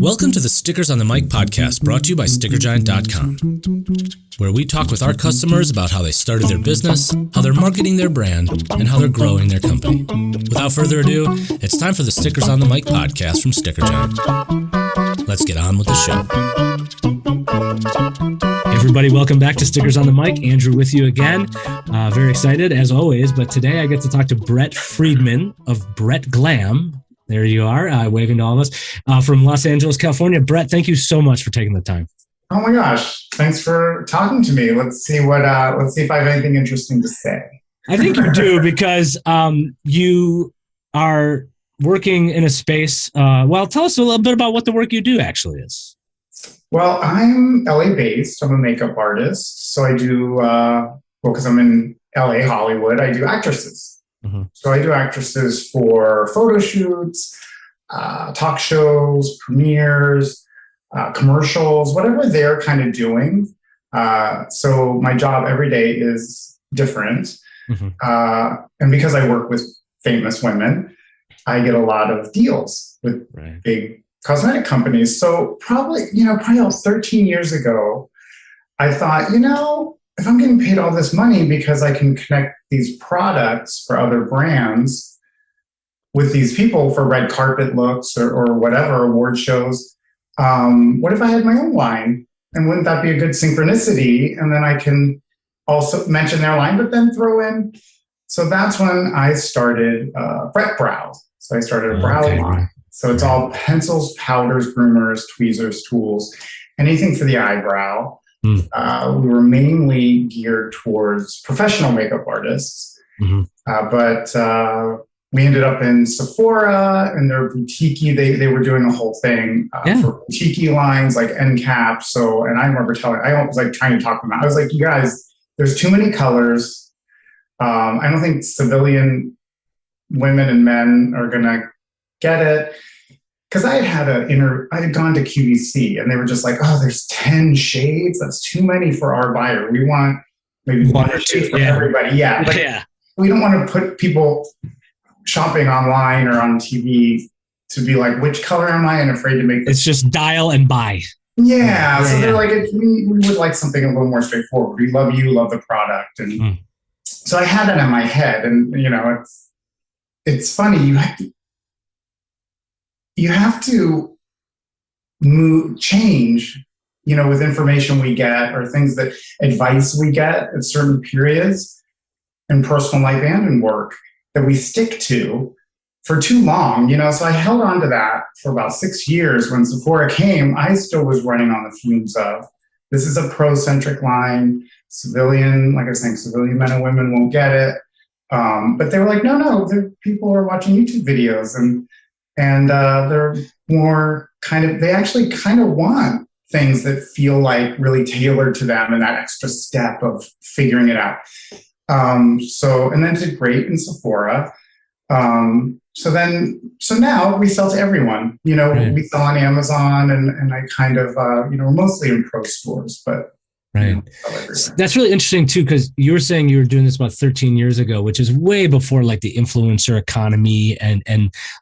Welcome to the Stickers on the Mic podcast, brought to you by StickerGiant.com, where we talk with our customers about how they started their business, how they're marketing their brand, and how they're growing their company. Without further ado, it's time for the Stickers on the Mic podcast from Sticker Giant. Let's get on with the show. Hey everybody, welcome back to Stickers on the Mic. Andrew with you again. Very excited as always, but today I get to talk to Brett Freedman of Brett Glam. There you are, waving to all of us from Los Angeles, California. Brett, thank you so much for taking the time. Oh my gosh, thanks for talking to me. Let's see if I have anything interesting to say. I think you do because you are working in a space. Well, tell us a little bit about what the work you do actually is. Well, I'm LA based. I'm a makeup artist. So I do, because I'm in LA, Hollywood, I do actresses. Mm-hmm. So I do actresses for photo shoots, talk shows, premieres, commercials, whatever they're kind of doing. So my job every day is different. Mm-hmm. And because I work with famous women, I get a lot of deals with big cosmetic companies. So probably about 13 years ago, I thought, if I'm getting paid all this money because I can connect these products for other brands with these people for red carpet looks or whatever, award shows, what if I had my own line? And wouldn't that be a good synchronicity? And then I can also mention their line, but then throw in. So that's when I started Brett Brow. So I started a brow line. So it's all pencils, powders, groomers, tweezers, tools, anything for the eyebrow. We were mainly geared towards professional makeup artists, but we ended up in Sephora and their boutique. They were doing a whole thing for boutique lines like end caps. So, and I remember I was like trying to talk to them. I was like, you guys, there's too many colors. I don't think civilian women and men are gonna get it. Because I had gone to QVC and they were just like, oh, there's 10 shades. That's too many for our buyer. We want maybe one or two for everybody. We don't want to put people shopping online or on TV to be like, which color am I? And afraid to make this. It's just dial and buy. So they're like, we would like something a little more straightforward. We love you, love the product. And so I had that in my head. And, it's funny. You have to change, with information we get or things that advice we get at certain periods in personal life and in work that we stick to for too long, So I held on to that for about 6 years. When Sephora came, I still was running on the fumes of, this is a pro-centric line, civilian, like I was saying, civilian men and women won't get it. But they were like, no, people are watching YouTube videos and they're more they actually kind of want things that feel like really tailored to them and that extra step of figuring it out. And then did great in Sephora. So now we sell to everyone, we sell on Amazon and I kind of, we're mostly in pro stores, but That's really interesting too, because you were saying you were doing this about 13 years ago, which is way before like the influencer economy and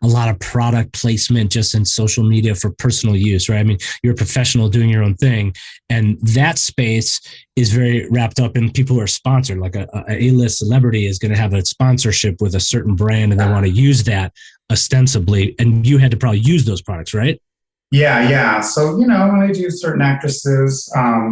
a lot of product placement just in social media for personal use, right? I mean, you're a professional doing your own thing, and that space is very wrapped up in people who are sponsored. Like a A-list celebrity is going to have a sponsorship with a certain brand and they want to use that ostensibly, and you had to probably use those products, right? Yeah. So, when I do certain actresses,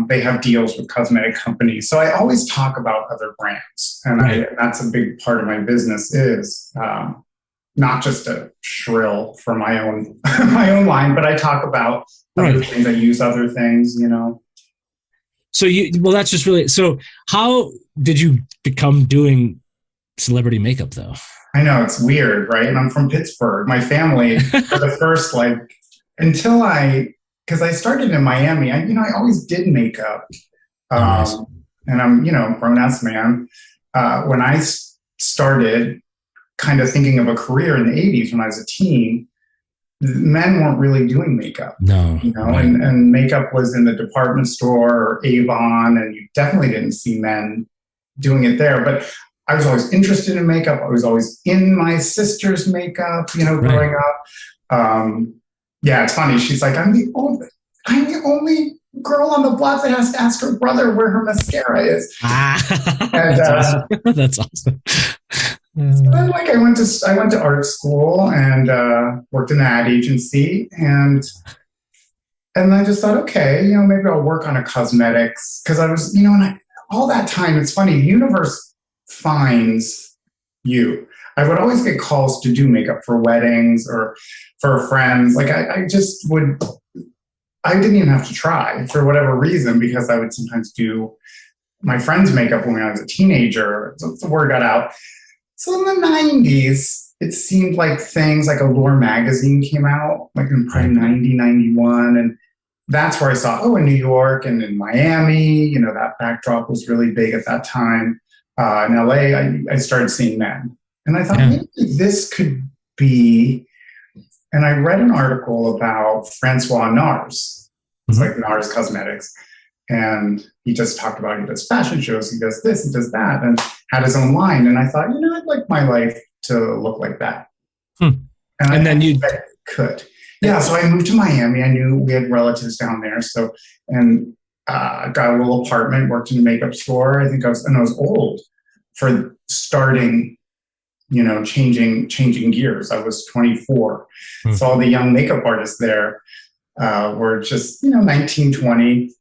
they have deals with cosmetic companies. So I always talk about other brands. And that's a big part of my business is not just a shrill for my own my own line, but I talk about other things. I use other things, So that's just really, so how did you become doing celebrity makeup though? I know, it's weird, right? And I'm from Pittsburgh. My family, for the first because I started in Miami, I always did makeup. And I'm, grown ass man. When I started kind of thinking of a career in the 80s when I was a teen, men weren't really doing makeup. And makeup was in the department store or Avon, and you definitely didn't see men doing it there. But I was always interested in makeup. I was always in my sister's makeup, growing up. Yeah, it's funny. She's like, I'm the only girl on the block that has to ask her brother where her mascara is. And that's awesome. That's awesome. So then, like, I went to art school and worked in an ad agency, and I just thought, okay, maybe I'll work on a cosmetics, because I was, all that time. It's funny, the universe finds you. I would always get calls to do makeup for weddings or for friends. Like I didn't even have to try for whatever reason, because I would sometimes do my friend's makeup when I was a teenager. So the word got out. So in the 90s, it seemed like things like Allure magazine came out, like in probably 90, 91. And that's where I saw, in New York and in Miami, that backdrop was really big at that time. In LA, I started seeing men. And I thought, maybe this could be, and I read an article about Francois Nars. It's like Nars Cosmetics. And he just talked about, he does fashion shows, he does this, he does that, and had his own line. And I thought, I'd like my life to look like that. And then I could. Yeah, so I moved to Miami. I knew we had relatives down there. So, and got a little apartment, worked in a makeup store. I was old for starting, changing gears. I was 24. So all the young makeup artists there were just, 19, 20.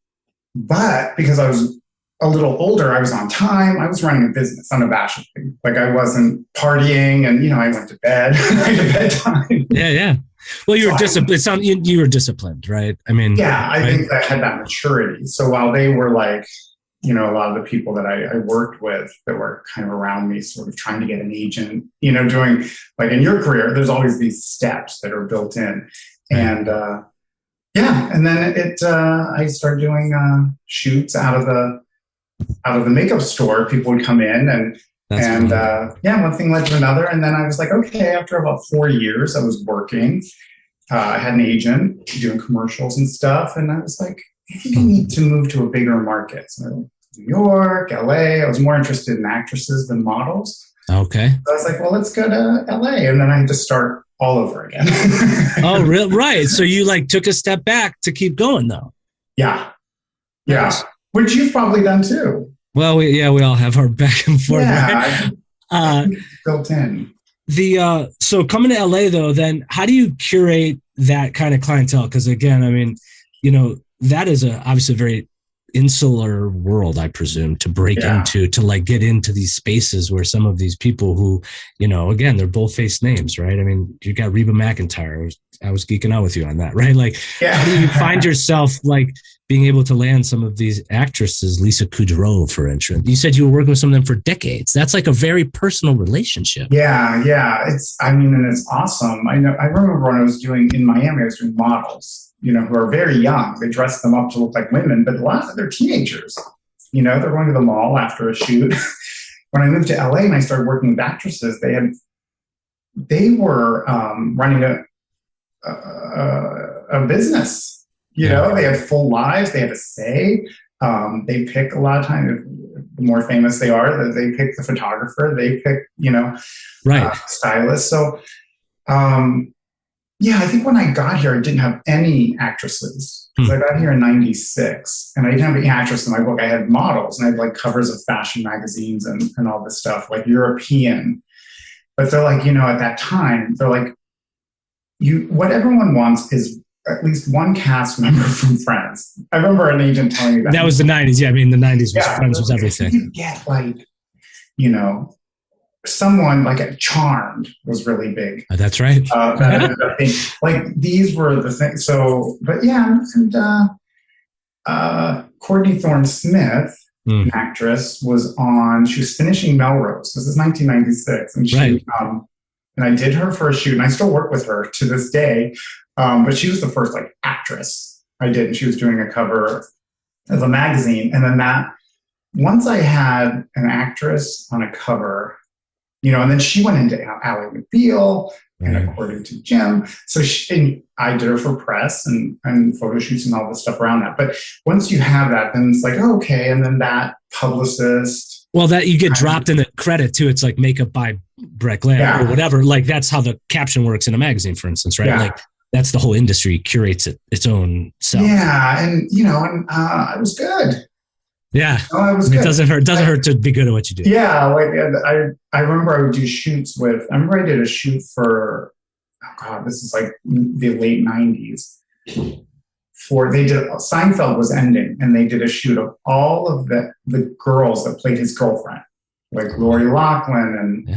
But because I was a little older, I was on time. I was running a business unabashedly. Like I wasn't partying, and I went to bed at bedtime. Yeah. Well, you were disciplined. You were disciplined, right? I mean, I think I had that maturity. So while they were like, a lot of the people that I worked with that were kind of around me, sort of trying to get an agent, doing like in your career, there's always these steps that are built in, and. And then I started doing shoots out of the makeup store. People would come in and one thing led to another. And then I was like, okay, after about 4 years, I was working. I had an agent doing commercials and stuff. And I was like, I think I need to move to a bigger market. So New York, LA. I was more interested in actresses than models. Okay. So I was like, well, let's go to LA. And then I had to start all over again. Oh, real right. So you took a step back to keep going, though. Yeah. Nice. Which you've probably done too. Well, we all have our back and forth. Yeah, right? Built in. So coming to LA though, then how do you curate that kind of clientele? Because again, I mean, that is obviously a very insular world, I presume, to break into, to get into these spaces where some of these people who, again, they're bold faced names, right? I mean, you got Reba McEntire. I was geeking out with you on that, right? How do you find yourself being able to land some of these actresses, Lisa Kudrow, for instance? You said you were working with some of them for decades. That's a very personal relationship. Yeah. It's awesome. I remember when I was in Miami, I was doing models, who are very young. They dress them up to look like women, but a lot of them, they're teenagers. They're going to the mall after a shoot. When I moved to LA and I started working with actresses, they were running a business. They had full lives. They had a say. They pick a lot of times. The more famous they are, they pick the photographer. They pick, stylist. So, I think when I got here, I didn't have any actresses. Because I got here in 96, and I didn't have any actresses in my book. I had models, and I had covers of fashion magazines and all this stuff, European. But they're at that time, they're what everyone wants is at least one cast member from Friends. I remember an agent telling me that. That was the 90s. Yeah, I mean, the 90s was Friends was everything. You get someone a Charmed was really big. That's right. That ended up being, these were the things. So, but Courtney Thorne-Smith, an actress, she was finishing Melrose. This is 1996. And she, and I did her for a shoot, and I still work with her to this day. But she was the first actress I did. And she was doing a cover of a magazine. And then once I had an actress on a cover, and then she went into Ally McBeal, and according to Jim. So I did her for press and photo shoots and all the stuff around that. But once you have that, then it's okay. And then that publicist. Well, that you get dropped in the credit too. It's makeup by Brett Glam or whatever. That's how the caption works in a magazine, for instance, right? that's the whole industry curates its own self. Yeah. And, I was good. Yeah. I was good. It doesn't hurt to be good at what you do. Yeah. Like I remember I would do shoots I remember I did a shoot for, oh God, this is like the late 90s. Seinfeld was ending, and they did a shoot of all of the girls that played his girlfriend, like Lori Loughlin and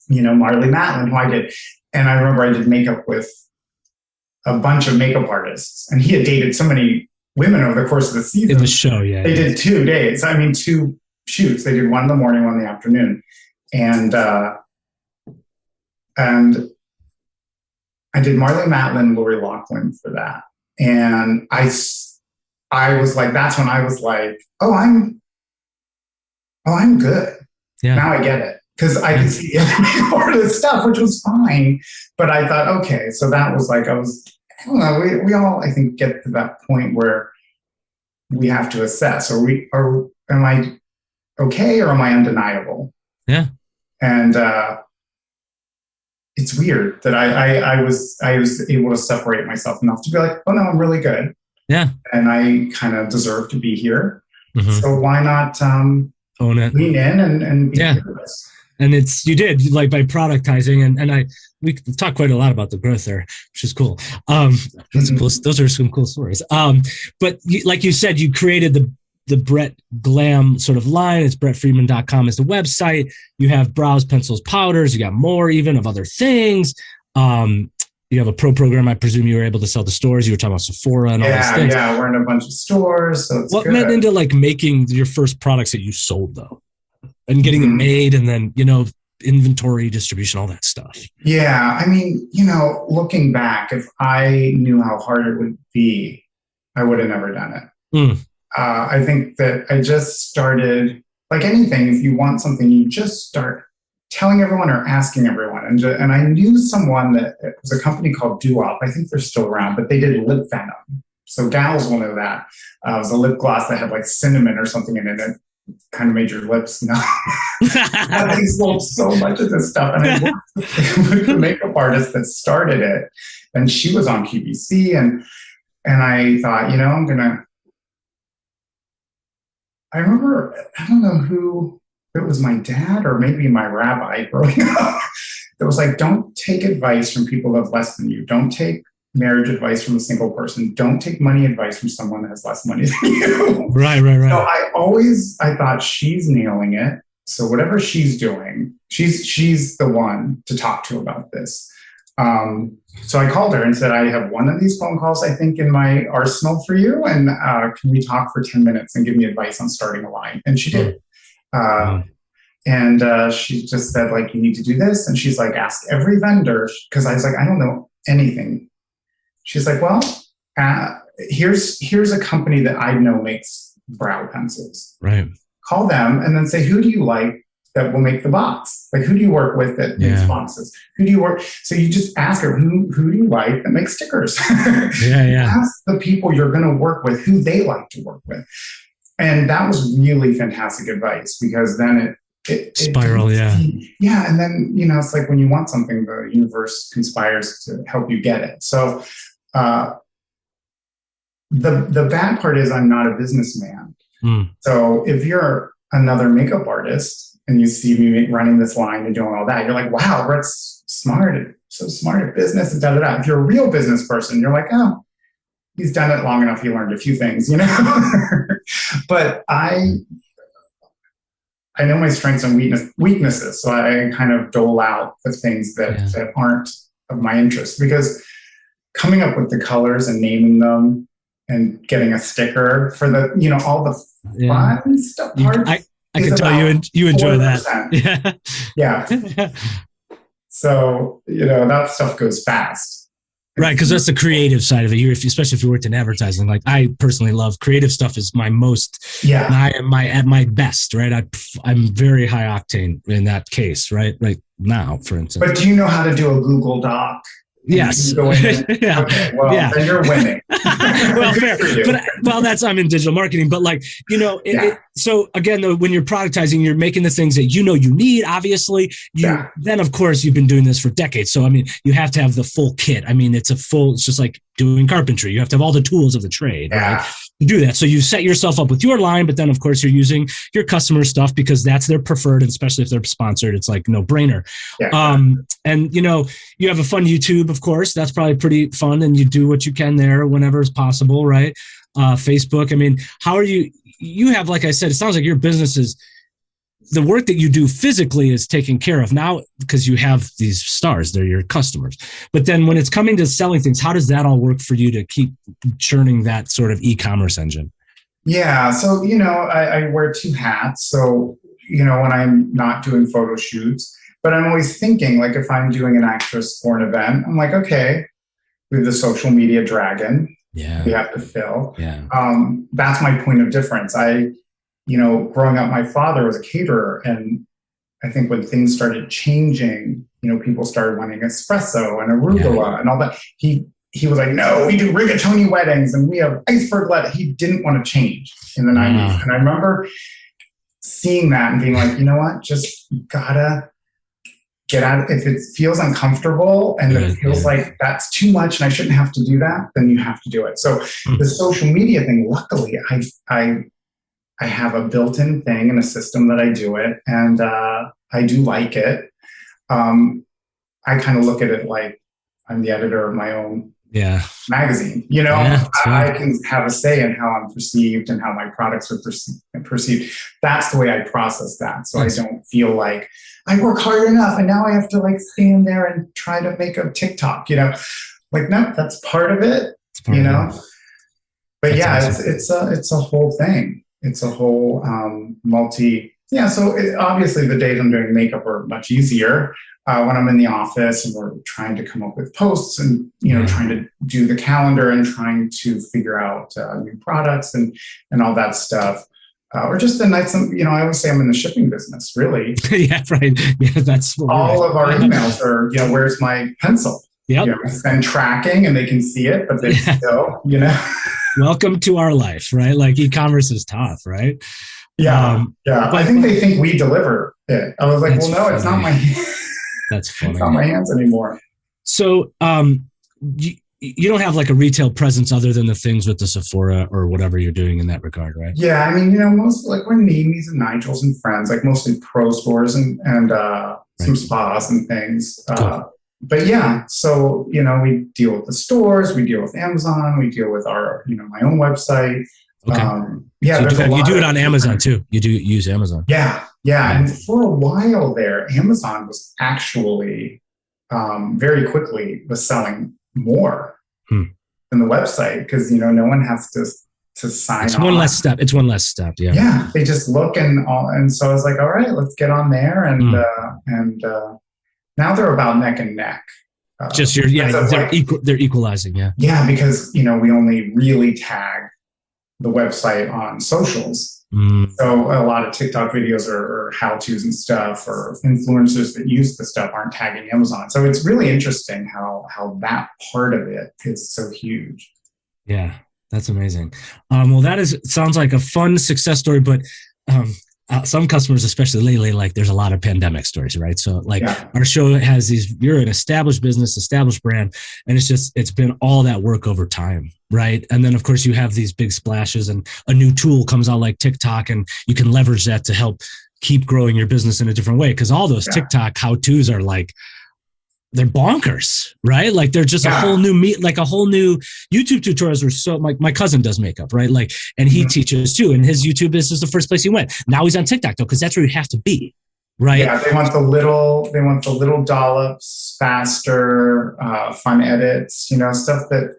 Marlee Matlin, who I did. And I remember I did makeup with a bunch of makeup artists, and he had dated so many women over the course of the season. In the show, yeah. They did 2 days. I mean, 2 shoots. They did one in the morning, one in the afternoon, and I did Marlee Matlin, Lori Loughlin for that. And I was like, that's when I was like, I'm good. Yeah. Now I get it. Because I could see more of this stuff, which was fine. But I thought, okay, so that was like, I don't know, we all, I think, get to that point where we have to assess, am I okay or am I undeniable? Yeah. And it's weird that I was able to separate myself enough to be like, oh no, I'm really good. Yeah. And I kind of deserve to be here. Mm-hmm. So why not own it, lean in and be fearless? And you did like by productizing and we talked quite a lot about the growth there, which is cool. That's cool. Those are some cool stories. But like you said, you created the Brett Glam sort of line. It's brettfreedman.com is the website. You have brows, pencils, powders. You got more even of other things. You have a pro program. I presume you were able to sell to stores. You were talking about Sephora and all these things. Yeah, we're in a bunch of stores. So it's what good. went into like making your first products that you sold though? And getting them made and then, inventory, distribution, all that stuff. Yeah. I mean, looking back, if I knew how hard it would be, I would have never done it. I think that I just started, like anything, if you want something, you just start telling everyone or asking everyone. And I knew someone that it was a company called Doo-Wop. I think they're still around, but they did lip venom. So gals will know that. It was a lip gloss that had like cinnamon or something in it. It kind of made your lips numb. They sold so much of this stuff. And I worked with the makeup artist that started it. And she was on QVC. And I thought, I remember, I don't know who, it was my dad or maybe my rabbi growing up. It was like, don't take advice from people who have less than you. Don't take marriage advice from a single person. Don't take money advice from someone that has less money than you. Right. So I thought she's nailing it. So whatever she's doing, she's the one to talk to about this. So I called her and said, I have one of these phone calls, I think, in my arsenal for you. And can we talk for 10 minutes and give me advice on starting a line? And she did. And she just said, like, you need to do this. And she's like, ask every vendor. Because I was like, I don't know anything. She's like, well, here's a company that I know makes brow pencils. Right. Call them and then say, who do you like that will make the box? Like, who do you work with that makes boxes? Who do you work? So you just ask her, who do you like that makes stickers? Ask the people you're going to work with who they like to work with. And that was really fantastic advice, because then it spiral. Yeah. And then, it's like when you want something, the universe conspires to help you get it. So the bad part is I'm not a businessman. So if you're another makeup artist and you see me running this line and doing all that, you're like, wow, Brett's smart, so smart at business and da-da-da. If you're a real business person, you're like, oh, he's done it long enough. He learned a few things, But I know my strengths and weaknesses. So I kind of dole out the things that aren't of my interest, because coming up with the colors and naming them and getting a sticker for the, all the fun stuff. I can tell you enjoy 4%. That. Yeah. So, that stuff goes fast. Right, because that's the creative side of it. Especially if you worked in advertising. Like, I personally love creative stuff. Is my most. Yeah. I am at my best. Right. I'm very high octane in that case. Right. Right now, for instance. But do you know how to do a Google Doc Yes. Go in and, yeah. Okay, well, then you're winning. Well, fair. But I'm in digital marketing, but like, so again, though, when you're productizing, you're making the things that you need, obviously. Then of course you've been doing this for decades. So I mean, you have to have the full kit. I mean, it's just like doing carpentry. You have to have all the tools of the trade, right? To do that. So you set yourself up with your line, but then of course you're using your customer stuff because that's their preferred, and especially if they're sponsored, it's like no brainer. And you have a fun YouTube, of course, that's probably pretty fun, and you do what you can there whenever it's possible, right? Facebook. I mean, how are you have, like I said, it sounds like your business is, the work that you do physically is taken care of now because you have these stars, they're your customers. But then when it's coming to selling things, how does that all work for you to keep churning that sort of e-commerce engine? Yeah. So, I wear two hats. So, when I'm not doing photo shoots, but I'm always thinking, like, if I'm doing an actress for an event, I'm like, okay, we have the social media dragon. Yeah. We have to fill. Yeah. That's my point of difference. Growing up, my father was a caterer, and I think when things started changing, people started wanting espresso and arugula and all that. He was like, no, we do rigatoni weddings and we have iceberg lettuce. He didn't want to change in the 90s. And I remember seeing that and being like, you know what, just gotta get out. If it feels uncomfortable and it feels like that's too much and I shouldn't have to do that, then you have to do it. So the social media thing, luckily, I have a built-in thing and a system that I do it, and I do like it. I kind of look at it like I'm the editor of my own magazine. I can have a say in how I'm perceived and how my products are perceived. That's the way I process that. So I don't feel like I work hard enough and now I have to like stand there and try to make a TikTok, like, no, that's part of it, But that's awesome. It's a whole thing. It's a whole so obviously the days I'm doing makeup are much easier when I'm in the office and we're trying to come up with posts and, trying to do the calendar and trying to figure out new products and all that stuff. Or just the nights, I always say I'm in the shipping business, really. Yeah, right. Yeah, that's all of our emails are, where's my pencil? Yep. I send tracking and they can see it, but they still, Welcome to our life, right? Like e-commerce is tough, right? Yeah. But I think they think we deliver it. I was like, well, no, it's not my hands. That's funny. It's not my hands anymore. So you don't have like a retail presence other than the things with the Sephora or whatever you're doing in that regard, right? Yeah. I mean, most like we're Mimi's and Nigel's and Friends, like mostly pro stores and some spas and things. Cool. But yeah, so, we deal with the stores, we deal with Amazon, we deal with our, my own website. Okay. So you do it on Amazon too. You do use Amazon. Yeah. And for a while there, Amazon was actually very quickly was selling more than the website because, no one has to sign It's on. one less step. It's one less step. Yeah. Yeah. They just look and so I was like, all right, let's get on there. And now they're about neck and neck. They're equalizing. Yeah. Yeah. Because, we only really tag the website on socials. So a lot of TikTok videos or how-tos and stuff or influencers that use the stuff aren't tagging Amazon. So it's really interesting how that part of it is so huge. Yeah. That's amazing. Well, sounds like a fun success story, but some customers, especially lately, like there's a lot of pandemic stories, right? So our show has you're an established business, established brand, and it's been all that work over time, right? And then of course you have these big splashes and a new tool comes out like TikTok and you can leverage that to help keep growing your business in a different way. Cause all those TikTok how-tos are like, they're bonkers, right? Like they're just a whole new YouTube tutorials were so my cousin does makeup, right? Like, and he teaches too. And his YouTube is the first place he went. Now he's on TikTok though, because that's where you have to be, right? Yeah, they want the little dollops, faster, fun edits, stuff that,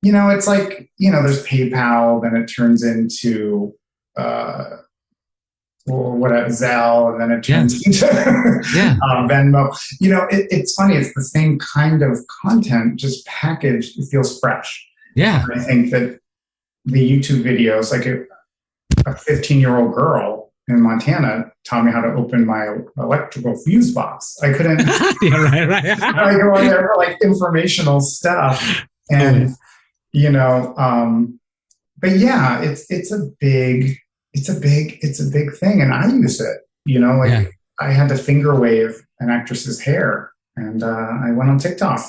it's like, there's PayPal, then it turns into Zelle, and then it turns into Venmo. It's funny. It's the same kind of content, just packaged. It feels fresh. Yeah. And I think that the YouTube videos, like a 15-year-old girl in Montana taught me how to open my electrical fuse box. I couldn't. Yeah, right. I go on there for like informational stuff, and but yeah, it's a big thing, and I use it. I had to finger wave an actress's hair, and I went on TikTok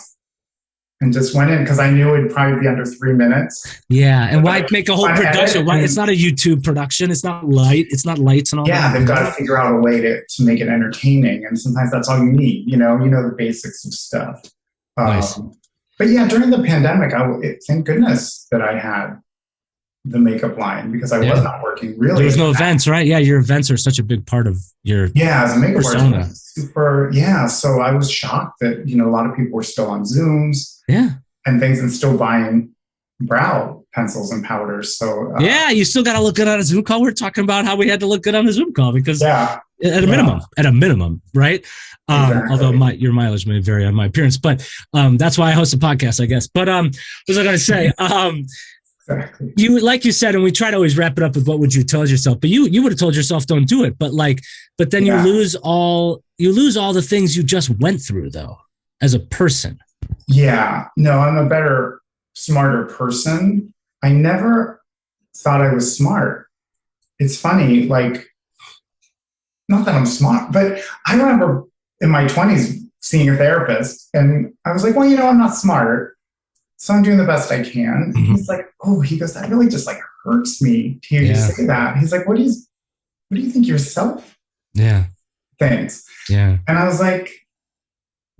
and just went in because I knew it'd probably be under 3 minutes. Yeah, and why make a whole production? Why it's not a YouTube production? It's not lights and all that. Yeah, they've got to figure out a way to make it entertaining, and sometimes that's all you need. You know the basics of stuff. Nice. But yeah, during the pandemic, thank goodness that I had the makeup line because I was not working really. There's no events, right? Yeah, your events are such a big part of your as a makeup persona. artist. Super. Yeah, so I was shocked that a lot of people were still on Zooms. Yeah. And things, and still buying brow pencils and powders. So you still got to look good on a Zoom call. We're talking about how we had to look good on a Zoom call because at a minimum, right? Exactly. Although your mileage may vary on my appearance, but that's why I host a podcast, I guess. But what was I going to say? Exactly. You, like you said, and we try to always wrap it up with what would you tell yourself, but you would have told yourself don't do it, but then you lose all the things you just went through though as a person. Yeah, no, I'm a better, smarter person. I never thought I was smart. It's funny, not that I'm smart, but I remember in my 20s seeing a therapist and I was like, well, I'm not smart, so I'm doing the best I can. Mm-hmm. He's like, he goes, that really just hurts me to hear you say that. He's like, what do you think yourself? Yeah. Thanks. Yeah. And I was like,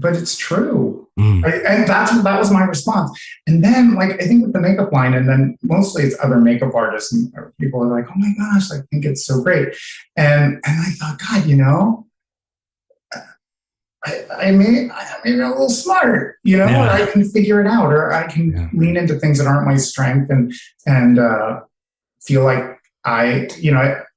but it's true. Mm. And that was my response. And then I think with the makeup line, and then mostly it's other makeup artists and people are like, oh my gosh, I think it's so great. And I thought, God, I made it a little smart, or I can figure it out, or I can lean into things that aren't my strength and feel like I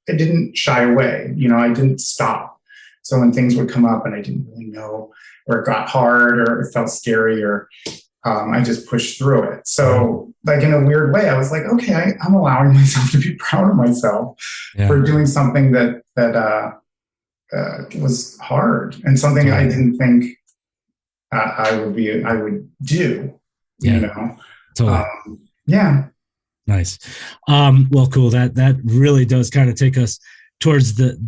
didn't shy away, I didn't stop. So when things would come up and I didn't really know, or it got hard, or it felt scary, or I just pushed through it. So, in a weird way, I was like, okay, I'm allowing myself to be proud of myself for doing something that was hard and something I didn't think I would do. Totally. Nice. Well, cool. That really does kind of take us towards the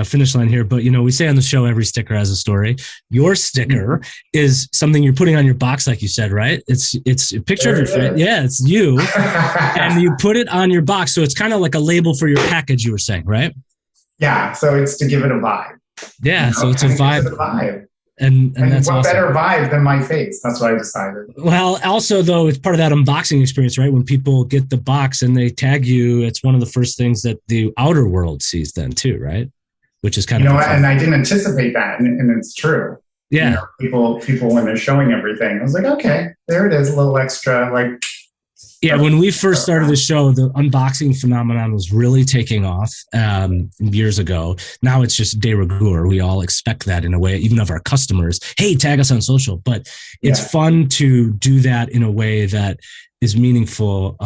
finish line here. But, we say on the show, every sticker has a story. Your sticker is something you're putting on your box, like you said, right? It's a picture of your face. Yeah, it's you. And you put it on your box. So it's kind of like a label for your package, you were saying, right? Yeah. So it's to give it a vibe. Yeah. So it's a vibe. And that's what awesome. Better vibe than my face. That's what I decided. Well, also, though, it's part of that unboxing experience, right? When people get the box and they tag you, it's one of the first things that the outer world sees then too, right? Which is kind of and I didn't anticipate that, and it's true. Yeah. People when they're showing everything, I was like, okay, there it is, a little extra, Yeah, when we first started the show, the unboxing phenomenon was really taking off years ago. Now it's just de rigueur. We all expect that in a way, even of our customers. Hey, tag us on social. But it's fun to do that in a way that is meaningful.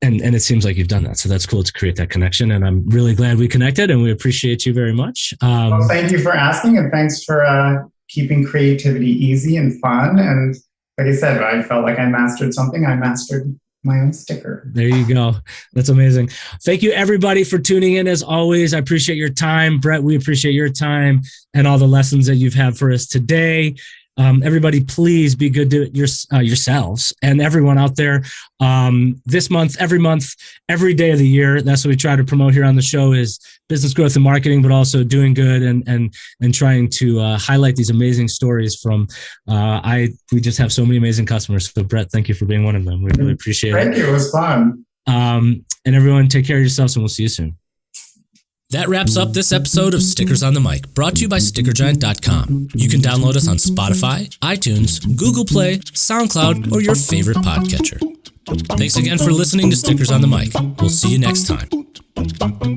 And it seems like you've done that. So that's cool to create that connection. And I'm really glad we connected, and we appreciate you very much. Well, thank you for asking, and thanks for keeping creativity easy and fun. And like I said, I felt like I mastered something. I mastered my own sticker. There you go. That's amazing. Thank you, everybody, for tuning in. As always, I appreciate your time. Brett, we appreciate your time and all the lessons that you've had for us today. Everybody, please be good to yourselves and everyone out there. This month, every day of the year, that's what we try to promote here on the show is business growth and marketing, but also doing good and trying to highlight these amazing stories from, we just have so many amazing customers. So Brett, thank you for being one of them. We really appreciate it. Thank you. It was fun. And everyone, take care of yourselves, and we'll see you soon. That wraps up this episode of Stickers on the Mic, brought to you by StickerGiant.com. You can download us on Spotify, iTunes, Google Play, SoundCloud, or your favorite podcatcher. Thanks again for listening to Stickers on the Mic. We'll see you next time.